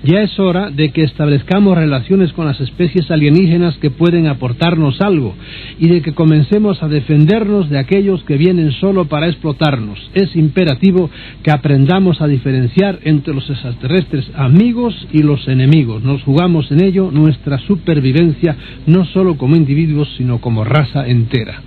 Ya es hora de que establezcamos relaciones con las especies alienígenas que pueden aportarnos algo, y de que comencemos a defendernos de aquellos que vienen solo para explotarnos. Es imperativo que aprendamos a diferenciar entre los extraterrestres amigos y los enemigos. Nos jugamos en ello nuestra supervivencia, no solo como individuos, sino como raza entera.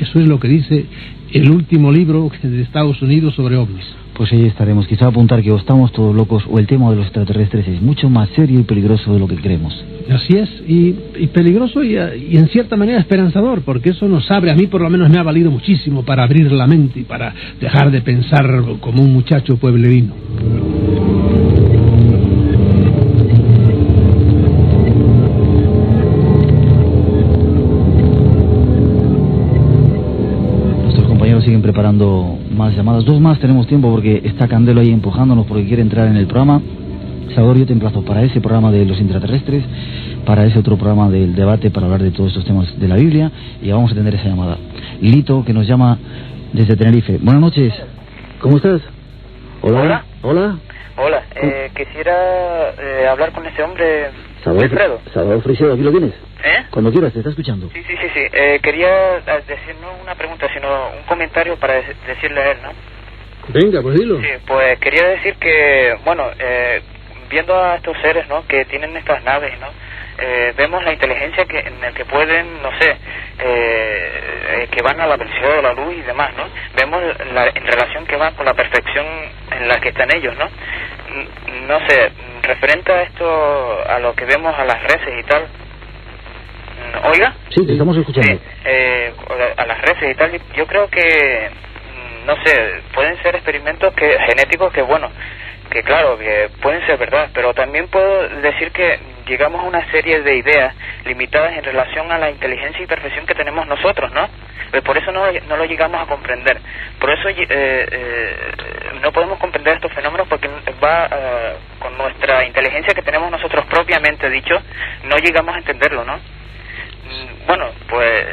Eso es lo que dice el último libro de Estados Unidos sobre ovnis.
Pues ahí estaremos. Quizá apuntar que o estamos todos locos o el tema de los extraterrestres es mucho más serio y peligroso de lo que creemos.
Así es, y peligroso y en cierta manera esperanzador, porque eso nos abre, a mí por lo menos me ha valido muchísimo para abrir la mente y para dejar de pensar como un muchacho pueblerino.
Siguen preparando más llamadas. 2 más tenemos tiempo porque está Candelo ahí empujándonos porque quiere entrar en el programa. Salvador, yo te emplazo para ese programa de los intraterrestres, para ese otro programa del debate, para hablar de todos estos temas de la Biblia, y vamos a atender esa llamada. Lito, que nos llama desde Tenerife. Buenas noches. ¿Cómo estás? Hola. Hola.
Hola. Quisiera hablar con ese hombre, Wilfredo.
Salvador Freixedo, ¿aquí lo tienes? Cuando quieras, te está escuchando.
Sí. Quería decir no una pregunta, sino un comentario para decirle a él, ¿no?
Venga, pues dilo.
Sí, pues quería decir que, viendo a estos seres, ¿no?, que tienen estas naves, ¿no?, vemos la inteligencia en la que pueden, que van a la velocidad de la luz y demás, ¿no? Vemos en relación que va con la perfección en la que están ellos, ¿no? No sé, referente a esto, a lo que vemos a las reses y tal, Oiga.
Sí, te estamos escuchando.
Sí, a las reses y tal, yo creo que, no sé, pueden ser experimentos genéticos que, bueno, que claro, que pueden ser verdad, pero también puedo decir que llegamos a una serie de ideas limitadas en relación a la inteligencia y perfección que tenemos nosotros, ¿no? Por eso no lo llegamos a comprender. Por eso no podemos comprender estos fenómenos, porque va con nuestra inteligencia que tenemos nosotros propiamente dicho, no llegamos a entenderlo, ¿no? Bueno, pues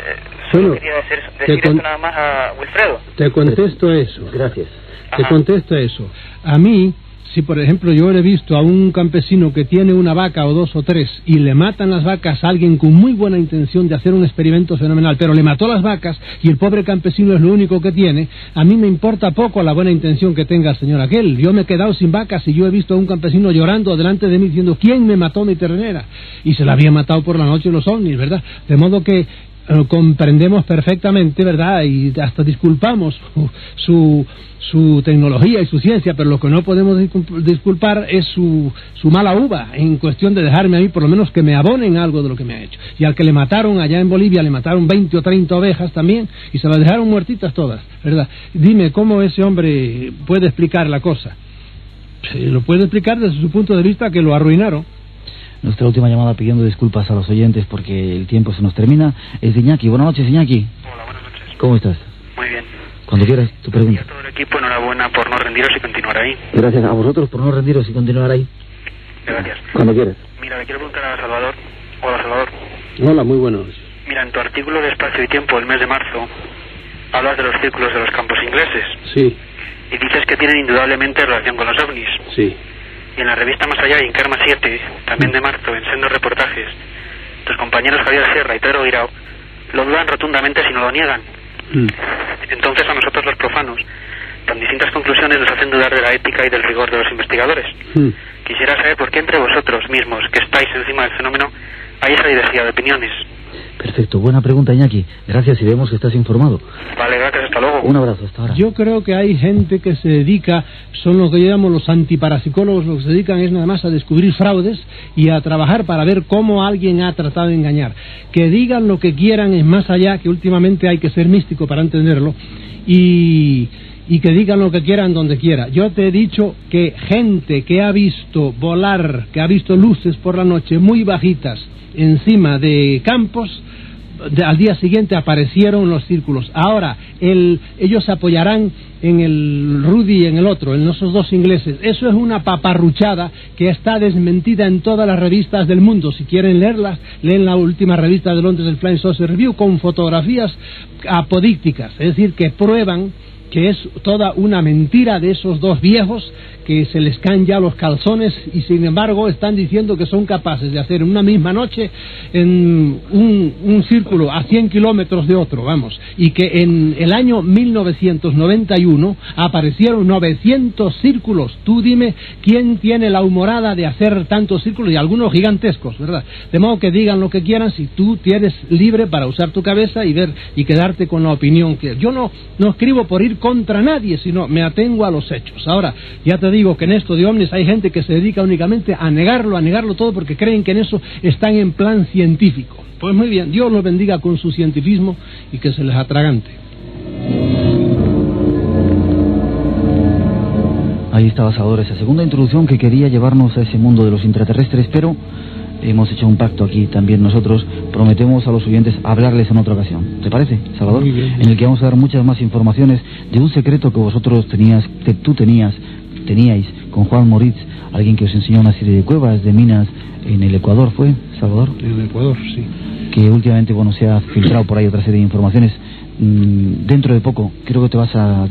solo quería decir esto nada más a Wilfredo.
Te contesto eso.
Gracias.
Te contesto eso. A mí, si por ejemplo yo he visto a un campesino que tiene una vaca o dos o tres y le matan las vacas a alguien con muy buena intención de hacer un experimento fenomenal, pero le mató las vacas y el pobre campesino es lo único que tiene, a mí me importa poco la buena intención que tenga el señor aquel. Yo me he quedado sin vacas y yo he visto a un campesino llorando delante de mí diciendo: ¿quién me mató mi ternera? Y se la había matado por la noche los ovnis, ¿verdad? De modo que comprendemos perfectamente, ¿verdad? Y hasta disculpamos su tecnología y su ciencia, pero lo que no podemos disculpar es su mala uva en cuestión de dejarme a mí, por lo menos, que me abonen algo de lo que me ha hecho. Y al que le mataron allá en Bolivia, le mataron 20 o 30 ovejas también, y se las dejaron muertitas todas, ¿verdad? Dime, ¿cómo ese hombre puede explicar la cosa? Lo puede explicar desde su punto de vista, que lo arruinaron.
Nuestra última llamada, pidiendo disculpas a los oyentes porque el tiempo se nos termina, es de Iñaki. Buenas noches, Iñaki.
Hola, buenas noches.
¿Cómo estás?
Muy bien.
Cuando quieras, tu pregunta.
Y a todo el equipo, enhorabuena por no rendiros y continuar ahí.
Gracias a vosotros por no rendiros y continuar ahí.
Gracias.
Cuando quieras.
Mira, le quiero preguntar a Salvador. Hola, Salvador.
Hola, muy buenos.
Mira, en tu artículo de Espacio y Tiempo, el mes de marzo, hablas de los círculos de los campos ingleses.
Sí.
Y dices que tienen indudablemente relación con los ovnis.
Sí.
Y en la revista Más Allá y en Karma 7, también de marzo, en sendos reportajes, tus compañeros Javier Sierra y Pedro Guirao lo dudan rotundamente si no lo niegan. Entonces a nosotros los profanos, tan distintas conclusiones nos hacen dudar de la ética y del rigor de los investigadores. Quisiera saber por qué entre vosotros mismos, que estáis encima del fenómeno, hay esa diversidad de opiniones.
Perfecto, buena pregunta, Iñaki. Gracias, y vemos que estás informado.
Vale, gracias, hasta luego.
Un abrazo, hasta ahora.
Yo creo que hay gente que se dedica, son lo que llamamos los antiparapsicólogos, lo que se dedican es nada más a descubrir fraudes y a trabajar para ver cómo alguien ha tratado de engañar. Que digan lo que quieran es Más Allá, que últimamente hay que ser místico para entenderlo, y que digan lo que quieran donde quiera. Yo te he dicho que gente que ha visto volar, que ha visto luces por la noche muy bajitas encima de campos, al día siguiente aparecieron los círculos. Ahora, ellos se apoyarán en el Rudy y en el otro, en esos dos ingleses. Eso es una paparruchada que está desmentida en todas las revistas del mundo. Si quieren leerlas, leen la última revista de Londres, el Flying Saucer Review, con fotografías apodícticas, es decir, que prueban que es toda una mentira de esos dos viejos que se les caen ya los calzones y sin embargo están diciendo que son capaces de hacer en una misma noche en un círculo a 100 kilómetros de otro, vamos, y que en el año 1991 aparecieron 900 círculos. Tú dime quién tiene la humorada de hacer tantos círculos, y algunos gigantescos, ¿verdad? De modo que digan lo que quieran, si tú eres libre para usar tu cabeza y ver y quedarte con la opinión que... Yo no escribo por ir contra nadie, sino me atengo a los hechos. Ahora, ya te digo que en esto de ovnis hay gente que se dedica únicamente a negarlo todo, porque creen que en eso están en plan científico. Pues muy bien, Dios los bendiga con su cientifismo y que se les atragante.
Ahí estaba, Salvador, esa segunda introducción que quería llevarnos a ese mundo de los intraterrestres, pero hemos hecho un pacto aquí también nosotros. Prometemos a los oyentes hablarles en otra ocasión. ¿Te parece, Salvador?
Muy bien.
En el que vamos a dar muchas más informaciones de un secreto que vosotros teníais con Juan Moritz, alguien que os enseñó una serie de cuevas, de minas en el Ecuador, ¿fue, Salvador?
En el Ecuador, sí.
Que últimamente, se ha filtrado por ahí otra serie de informaciones. Dentro de poco, creo que te vas a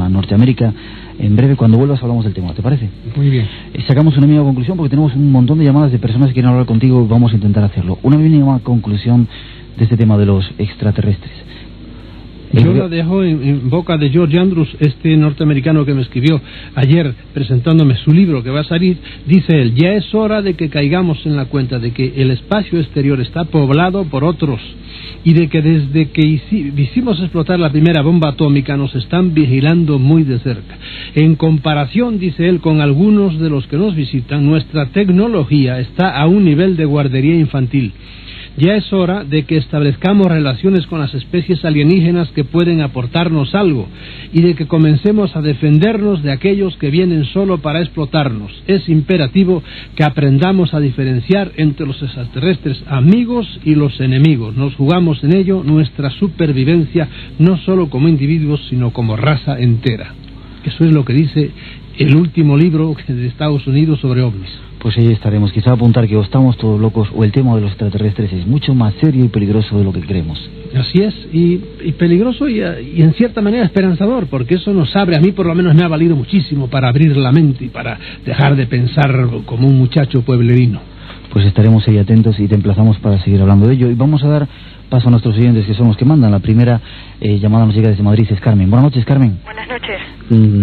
Norteamérica. En breve, cuando vuelvas, hablamos del tema, ¿te parece?
Muy bien.
Sacamos una mínima conclusión porque tenemos un montón de llamadas de personas que quieren hablar contigo y vamos a intentar hacerlo. Una mínima conclusión de este tema de los extraterrestres.
Yo la dejo en boca de George Andrews, este norteamericano que me escribió ayer presentándome su libro que va a salir. Dice él: ya es hora de que caigamos en la cuenta de que el espacio exterior está poblado por otros y de que desde que hicimos explotar la primera bomba atómica nos están vigilando muy de cerca. En comparación, dice él, con algunos de los que nos visitan, nuestra tecnología está a un nivel de guardería infantil. Ya es hora de que establezcamos relaciones con las especies alienígenas que pueden aportarnos algo y de que comencemos a defendernos de aquellos que vienen solo para explotarnos. Es imperativo que aprendamos a diferenciar entre los extraterrestres amigos y los enemigos. Nos jugamos en ello nuestra supervivencia, no solo como individuos, sino como raza entera. Eso es lo que dice el último libro de Estados Unidos sobre ovnis.
Pues ahí estaremos. Quizá apuntar que o estamos todos locos o el tema de los extraterrestres es mucho más serio y peligroso de lo que creemos.
Así es, y peligroso y en cierta manera esperanzador, porque eso nos abre, a mí por lo menos me ha valido muchísimo para abrir la mente y para dejar de pensar como un muchacho pueblerino.
Pues estaremos ahí atentos y te emplazamos para seguir hablando de ello. Y vamos a dar paso a nuestros oyentes, que son los que mandan. La primera llamada nos llega desde Madrid, es Carmen. Buenas noches, Carmen.
Buenas noches.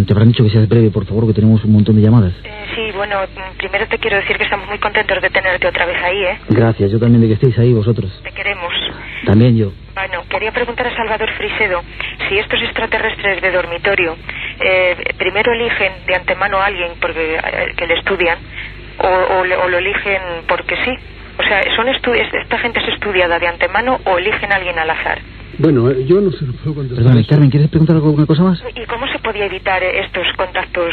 Te habrán dicho que seas breve, por favor, que tenemos un montón de llamadas.
Sí, bueno, primero te quiero decir que estamos muy contentos de tenerte otra vez ahí, ¿eh?
Gracias, yo también de que estéis ahí vosotros.
Te queremos.
También yo.
Bueno, quería preguntar a Salvador Frisedo si estos extraterrestres de dormitorio primero eligen de antemano a alguien porque que le estudian o lo eligen porque sí. O sea, ¿esta gente es estudiada de antemano o eligen a alguien al azar?
Bueno, yo no se lo puedo contestar.
Perdón, Carmen, ¿quieres preguntar alguna cosa más?
¿Y cómo se podía evitar estos contactos?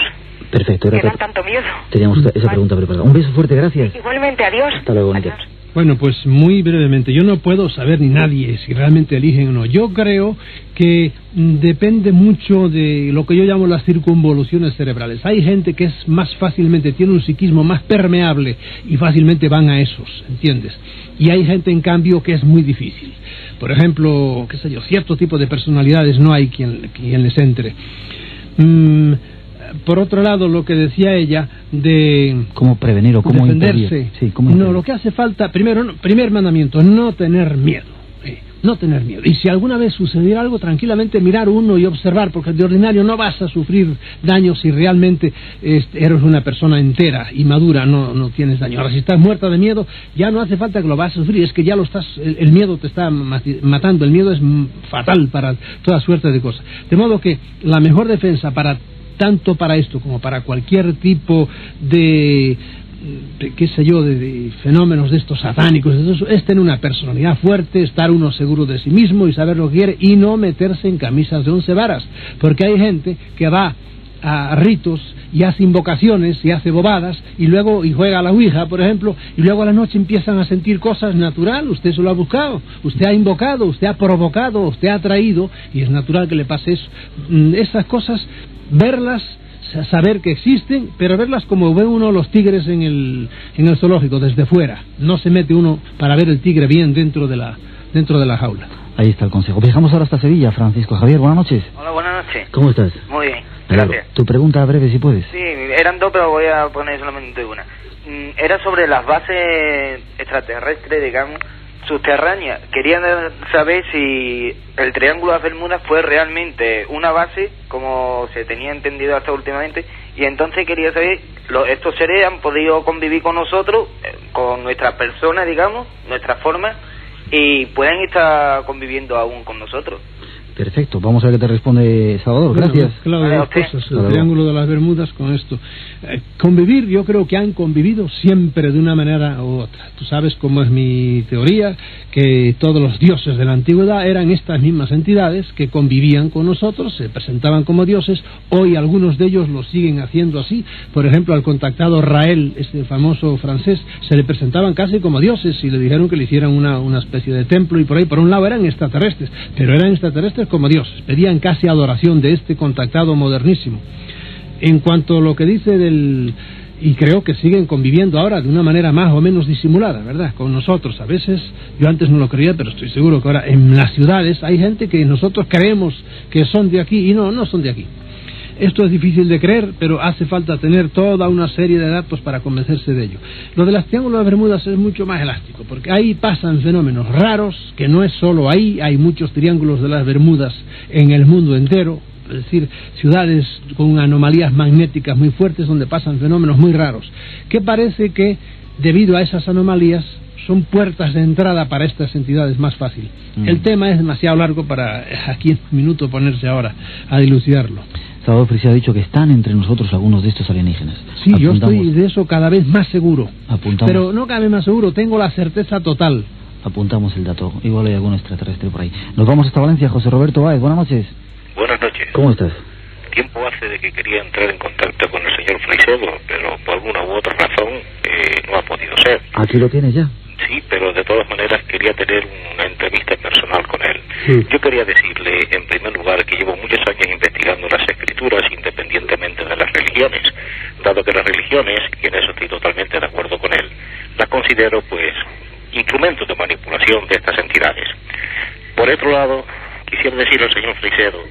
Perfecto,
que dan tanto miedo?
Teníamos esa pregunta preparada. Un beso fuerte, gracias.
Igualmente, adiós.
Hasta luego, Bonita.
Adiós.
Bueno, pues muy brevemente, yo no puedo saber ni nadie si realmente eligen o no. Yo creo que depende mucho de lo que yo llamo las circunvoluciones cerebrales. Hay gente que es más fácilmente, tiene un psiquismo más permeable y fácilmente van a esos, ¿entiendes? Y hay gente, en cambio, que es muy difícil. Por ejemplo, qué sé yo, cierto tipo de personalidades no hay quien les entre. Por otro lado, lo que decía ella de
cómo prevenir o cómo
defenderse.
Sí,
no, lo que hace falta, primer mandamiento, no tener miedo. No tener miedo. Y si alguna vez sucediera algo, tranquilamente mirar uno y observar, porque de ordinario no vas a sufrir daño si realmente eres una persona entera y madura, no tienes daño. Ahora, si estás muerta de miedo, ya no hace falta que lo vas a sufrir, es que ya lo estás, el miedo te está matando, el miedo es fatal para toda suerte de cosas. De modo que la mejor defensa tanto para esto como para cualquier tipo de qué sé yo, de fenómenos de estos satánicos, es tener una personalidad fuerte, estar uno seguro de sí mismo y saber lo que quiere y no meterse en camisas de 11 varas, porque hay gente que va a ritos y hace invocaciones y hace bobadas y juega a la ouija, por ejemplo, y luego a la noche empiezan a sentir cosas natural. Usted se lo ha buscado, usted ha invocado, usted ha provocado, usted ha atraído, y es natural que le pase eso. Esas cosas, verlas, saber que existen, pero verlas como ve uno los tigres en el zoológico, desde fuera. No se mete uno para ver el tigre bien dentro de la jaula.
Ahí está el consejo. Viajamos ahora hasta Sevilla. Francisco Javier, buenas noches.
Hola, buenas noches.
¿Cómo estás?
Muy bien, gracias.
Tu pregunta breve, si puedes.
Sí, eran dos, pero voy a poner solamente una. Era sobre las bases extraterrestres, digamos, subterráneas. Quería saber si el Triángulo de las Bermudas fue realmente una base, como se tenía entendido hasta últimamente, y entonces quería saber, estos seres han podido convivir con nosotros, con nuestra persona, digamos, nuestra forma, y pueden estar conviviendo aún con nosotros.
Perfecto, vamos a ver qué te responde Salvador. Gracias.
Claro, dos cosas, el Triángulo de las Bermudas con esto. Convivir, yo creo que han convivido siempre de una manera u otra. Tú sabes cómo es mi teoría, que todos los dioses de la antigüedad eran estas mismas entidades que convivían con nosotros, se presentaban como dioses. Hoy algunos de ellos lo siguen haciendo así. Por ejemplo, al contactado Rael, este famoso francés, se le presentaban casi como dioses y le dijeron que le hicieran una especie de templo, y por ahí, por un lado, eran extraterrestres, pero eran extraterrestres como dioses, pedían casi adoración de este contactado modernísimo. En cuanto a lo que dice y creo que siguen conviviendo ahora de una manera más o menos disimulada, ¿verdad?, con nosotros. A veces, yo antes no lo creía, pero estoy seguro que ahora en las ciudades hay gente que nosotros creemos que son de aquí y no son de aquí. Esto es difícil de creer, pero hace falta tener toda una serie de datos para convencerse de ello. Lo de las Triángulos de Bermudas es mucho más elástico, porque ahí pasan fenómenos raros, que no es solo ahí, hay muchos triángulos de las Bermudas en el mundo entero, es decir, ciudades con anomalías magnéticas muy fuertes donde pasan fenómenos muy raros, que parece que, debido a esas anomalías, son puertas de entrada para estas entidades más fácil. El tema es demasiado largo para aquí en un minuto ponerse ahora a dilucidarlo.
Salvador Frisedo ha dicho que están entre nosotros algunos de estos alienígenas.
Sí, yo estoy de eso cada vez más seguro.
Apuntamos.
Pero no cada vez más seguro, tengo la certeza total.
Apuntamos el dato. Igual hay algún extraterrestre por ahí. Nos vamos hasta Valencia. José Roberto Báez, buenas noches.
Buenas noches.
¿Cómo estás?
Tiempo hace de que quería entrar en contacto con el señor Freixedo, pero por alguna u otra razón no ha podido ser.
Aquí lo tienes ya.
Sí, pero de todas maneras quería tener una entrevista personal con él.
Sí.
Yo quería decirle, en primer lugar, que llevo muchos años investigando las escrituras independientemente de las religiones, dado que las religiones, y en eso estoy totalmente de acuerdo con él, las considero, pues, instrumentos de manipulación de estas entidades. Por otro lado, quisiera decirle al señor Freixedo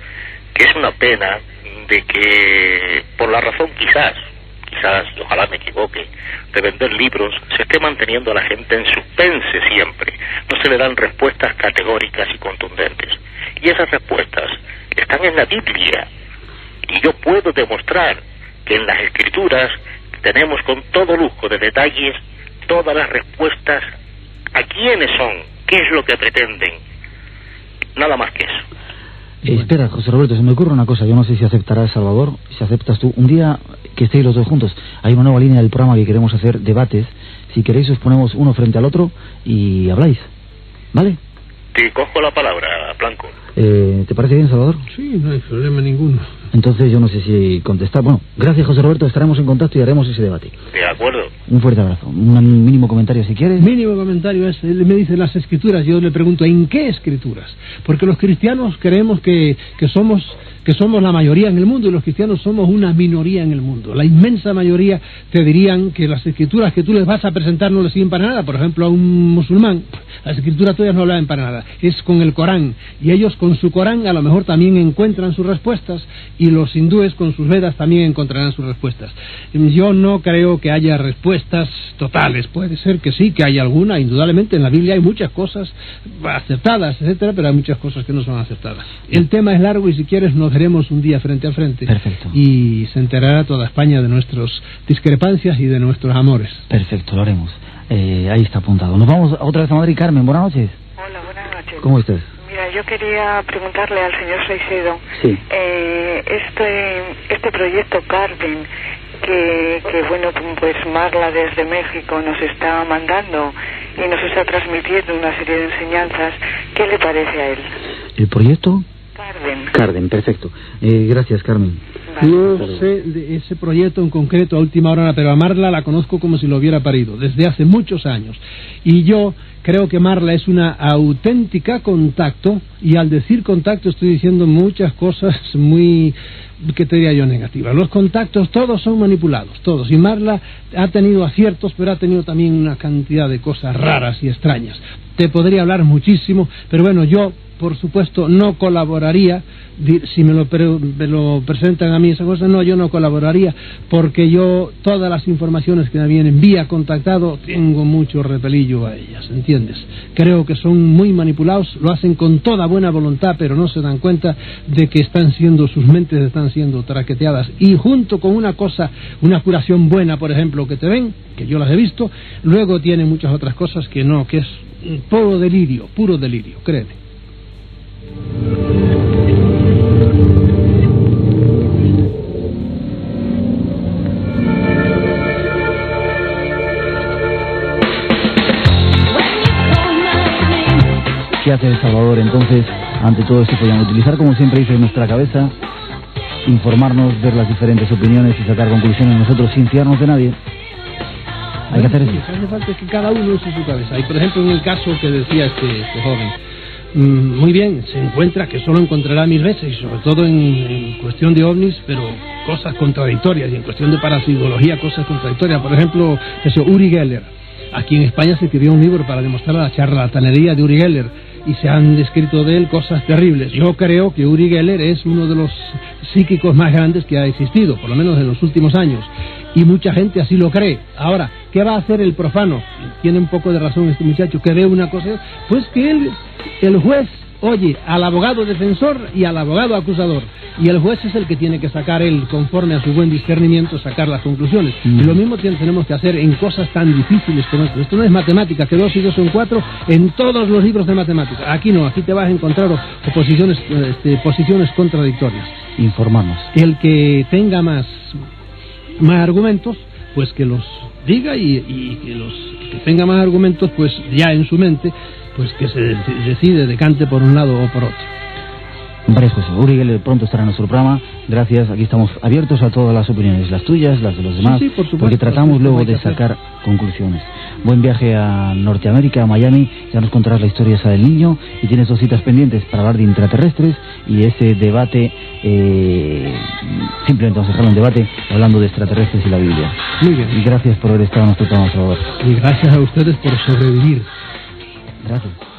que es una pena de que, por la razón quizás, y ojalá me equivoque, de vender libros, se esté manteniendo a la gente en suspense siempre. No se le dan respuestas categóricas y contundentes. Y esas respuestas están en la Biblia. Y yo puedo demostrar que en las escrituras tenemos con todo lujo de detalles todas las respuestas a quiénes son, qué es lo que pretenden. Nada más que eso.
Espera, José Roberto, se me ocurre una cosa. Yo no sé si aceptarás, Salvador, si aceptas tú. Un día que estéis los dos juntos, hay una nueva línea del programa que queremos hacer, debates. Si queréis os ponemos uno frente al otro y habláis, ¿vale?
Te cojo la palabra, Blanco.
¿Te parece bien, Salvador?
Sí, no hay problema ninguno.
Entonces yo no sé si contestar. Bueno, gracias, José Roberto, estaremos en contacto y haremos ese debate.
De acuerdo.
Un fuerte abrazo. Un mínimo comentario si quieres.
Mínimo comentario es, él me dice las escrituras, yo le pregunto, ¿en qué escrituras? Porque los cristianos creemos que somos la mayoría en el mundo y los cristianos somos una minoría en el mundo. La inmensa mayoría te dirían que las escrituras que tú les vas a presentar no les sirven para nada. Por ejemplo, a un musulmán, las escrituras tuyas no hablan para nada. Es con el Corán. Y ellos con su Corán a lo mejor también encuentran sus respuestas y los hindúes con sus Vedas también encontrarán sus respuestas. Yo no creo que haya respuestas totales. Puede ser que sí, que haya alguna. Indudablemente en la Biblia hay muchas cosas acertadas, etcétera, pero hay muchas cosas que no son acertadas. El tema es largo y si quieres nos veremos un día frente a frente.
Perfecto.
Y se enterará toda España de nuestras discrepancias y de nuestros amores.
Perfecto, lo haremos. Ahí está apuntado. Nos vamos otra vez a Madrid. Carmen, buenas noches.
Hola, buenas noches.
¿Cómo estás?
Mira, yo quería preguntarle al señor Freixedo,
sí.
Este proyecto Carden, que bueno, pues Marla desde México nos está mandando y nos está transmitiendo una serie de enseñanzas, ¿qué le parece a él?
¿El proyecto?
Carden,
perfecto. Gracias, Carmen.
No sé de ese proyecto en concreto a última hora, pero a Marla la conozco como si lo hubiera parido, desde hace muchos años. Y yo creo que Marla es una auténtica contacto, y al decir contacto estoy diciendo muchas cosas muy, ¿qué te diría yo, negativas? Los contactos todos son manipulados, todos. Y Marla ha tenido aciertos, pero ha tenido también una cantidad de cosas raras y extrañas. Te podría hablar muchísimo, pero bueno, yo por supuesto no colaboraría si me lo presentan a mí esa cosa. No, yo no colaboraría porque yo todas las informaciones que me vienen vía contactado tengo mucho repelillo a ellas, ¿entiendes? Creo que son muy manipulados, lo hacen con toda buena voluntad, pero no se dan cuenta de que sus mentes están siendo traqueteadas, y junto con una curación buena, por ejemplo, que te ven, que yo las he visto, luego tienen muchas otras cosas que es puro delirio, créeme.
¿Qué hace El Salvador entonces ante todo esto? Podríamos utilizar, como siempre dice, nuestra cabeza, informarnos, ver las diferentes opiniones y sacar conclusiones nosotros sin fiarnos de nadie. Hay que hacer eso.
Lo que hace falta es que cada uno use su cabeza. Y por ejemplo, en el caso que decía este joven, muy bien, se encuentra que solo encontrará 1000 veces, y sobre todo en cuestión de ovnis, pero cosas contradictorias, y en cuestión de parapsicología, cosas contradictorias. Por ejemplo, Uri Geller. Aquí en España se escribió un libro para demostrar la charlatanería de Uri Geller, y se han descrito de él cosas terribles. Yo creo que Uri Geller es uno de los psíquicos más grandes que ha existido, por lo menos en los últimos años, y mucha gente así lo cree. Ahora, ¿qué va a hacer el profano? Tiene un poco de razón este muchacho, que ve una cosa, pues que el juez oye al abogado defensor y al abogado acusador, y el juez es el que tiene que sacar, él, conforme a su buen discernimiento, sacar las conclusiones. Y lo mismo tenemos que hacer en cosas tan difíciles como esto. Esto no es matemática, que 2 y 2 son 4 en todos los libros de matemáticas. Aquí no, aquí te vas a encontrar posiciones contradictorias.
Informarnos.
El que tenga más argumentos, pues que los diga, y que tenga más argumentos, pues ya en su mente, pues que se decide, decante por un lado o por otro.
Varias cosas. Uri Geller pronto estará en nuestro programa. Gracias. Aquí estamos abiertos a todas las opiniones, las tuyas, las de los demás,
Sí, por supuesto,
porque tratamos luego de
hacer.
sacar conclusiones. Buen viaje a Norteamérica, a Miami. Ya nos contarás la historia esa del niño y tienes 2 citas pendientes para hablar de intraterrestres y ese debate. Simplemente vamos a dejarlo en debate hablando de extraterrestres y la Biblia.
Muy bien.
Y gracias por haber estado en nuestro programa, Salvador.
Y gracias a ustedes por sobrevivir.
Gracias.